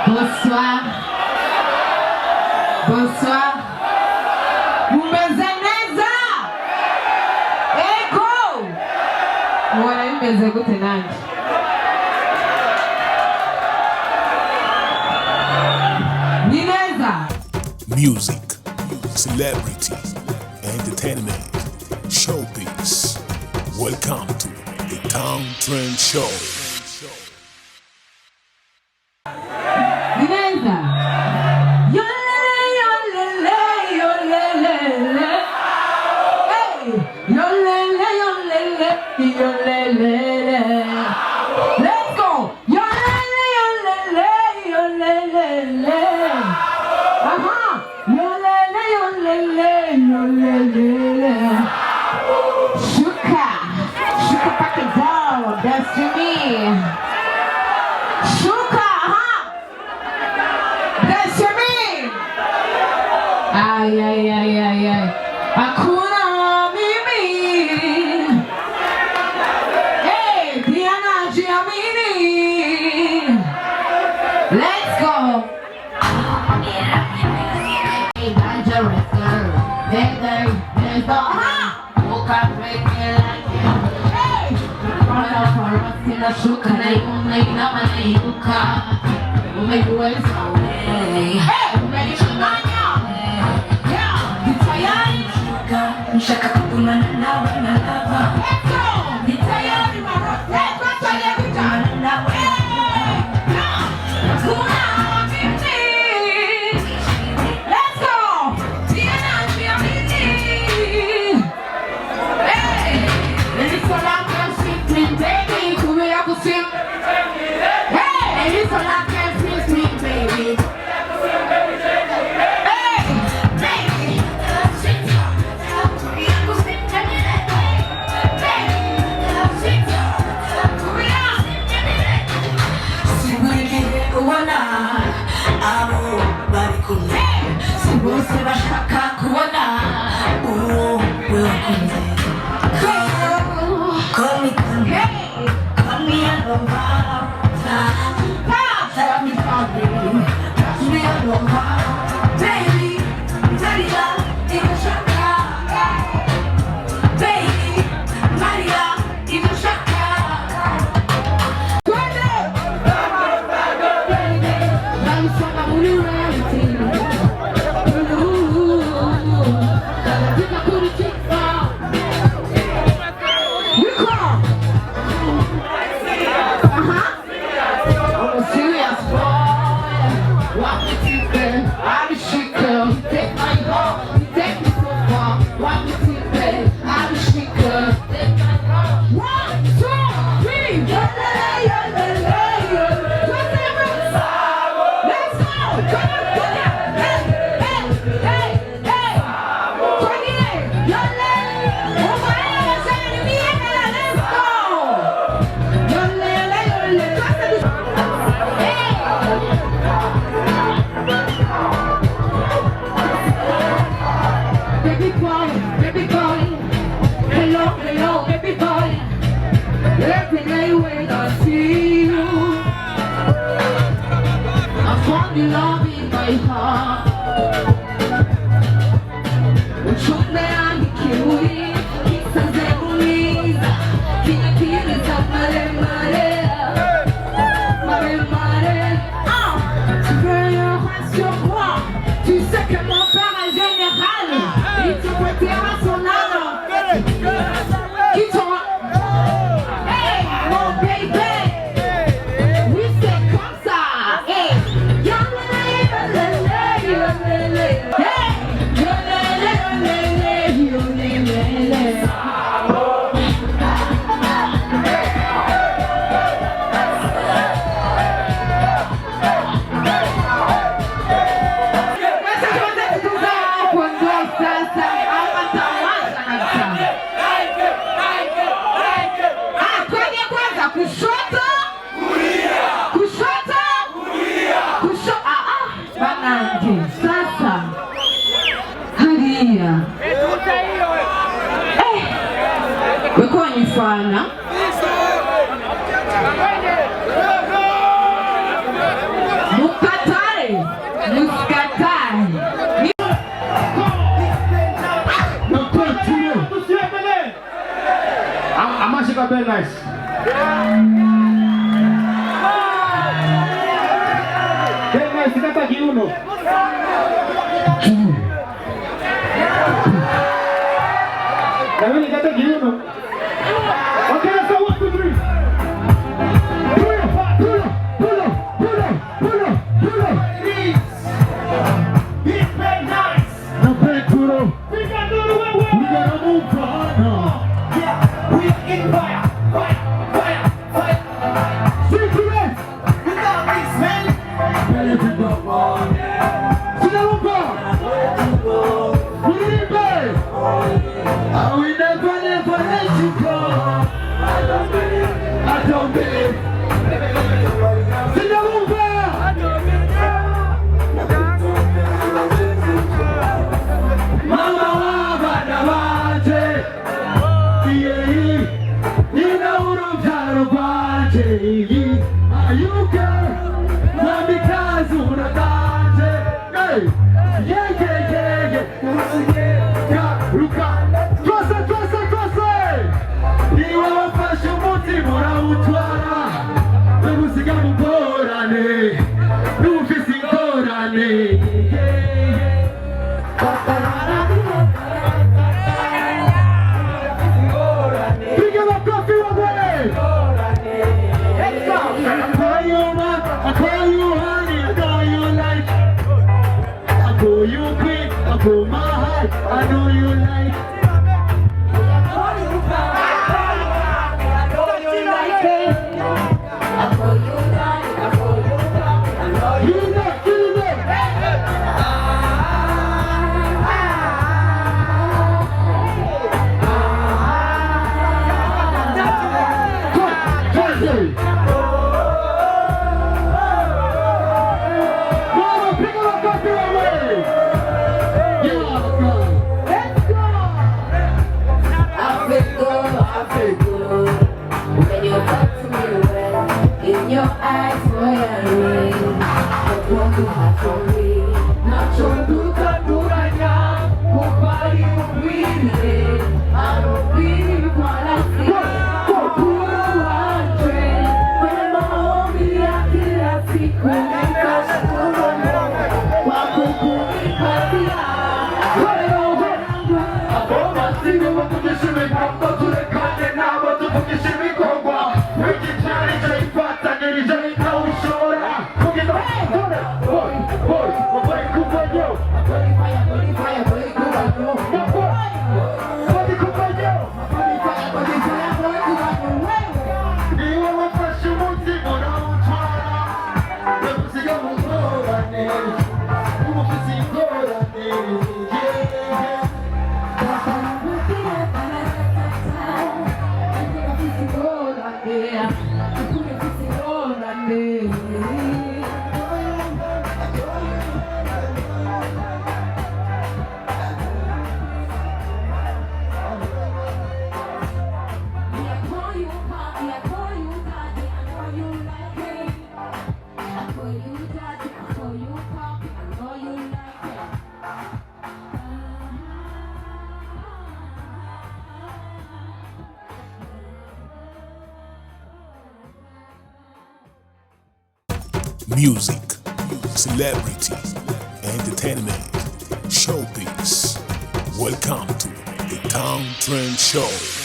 Bonsoir. Bonsoir. Mumezeneza. Ego. Mwana nimeze gute nanje. Nineza. Music, celebrity, entertainment, showbiz. Welcome to the Town Trend Show. Nineza. Let's go. Shuka back and down. That's to me. Shuka, that's to me. Ay. Hakuna mimi. Hey, Diana Giamini. Let's go. Hey, dangerous girl. There's no who can break me like you. Hey, run out for us in a shuka na yuka. Umejuweza hey, umejifanya. Yeah, nitayari. Nishaka kukumana nawe na lava. Let's go. Nitayari mara. Let's go tayari kutana nawe. Hakuna mimi. Let's go. Diana Giamini. Hey, it's all I can see me, baby. Kume ya kusim. Hey, it's all I can see me, baby. Hey, baby. Muskatari. Amashika Belle nice. Belle nice, kata kiuno. Na mimi kata kiuno. Okay, let's go 1, 2, 3. Pull up. It's Belle nice. Now Belle Turo. We gotta do the way. We gotta move on. Yeah, we are in fire. See to this. We got this, man. Ready to go on. See that one go. We need it, babe. I will never let you go. I don't believe. See that one go. Mama wabana wanje. Nina urubyaro rwanje. Ayuke mwamikazi unatanje. Yeah. Ruka. Twase. Niwe wafashe umutima urawutwara. Nugusiga mu ngorane. N'ufise ingorane. I call you honey, I know you like. I call you quick, I call my heart, I know you like. I call you it. I call you like, I know you like. When you talk to me well, in your eyes where I read, but what you have for me, not your good right now, who body you breathe, I don't believe what I see, for poor one train, when my homie I see, when I catch the one, what could be happy, Music, celebrity, entertainment, showbiz. Welcome to the Town Trend Show.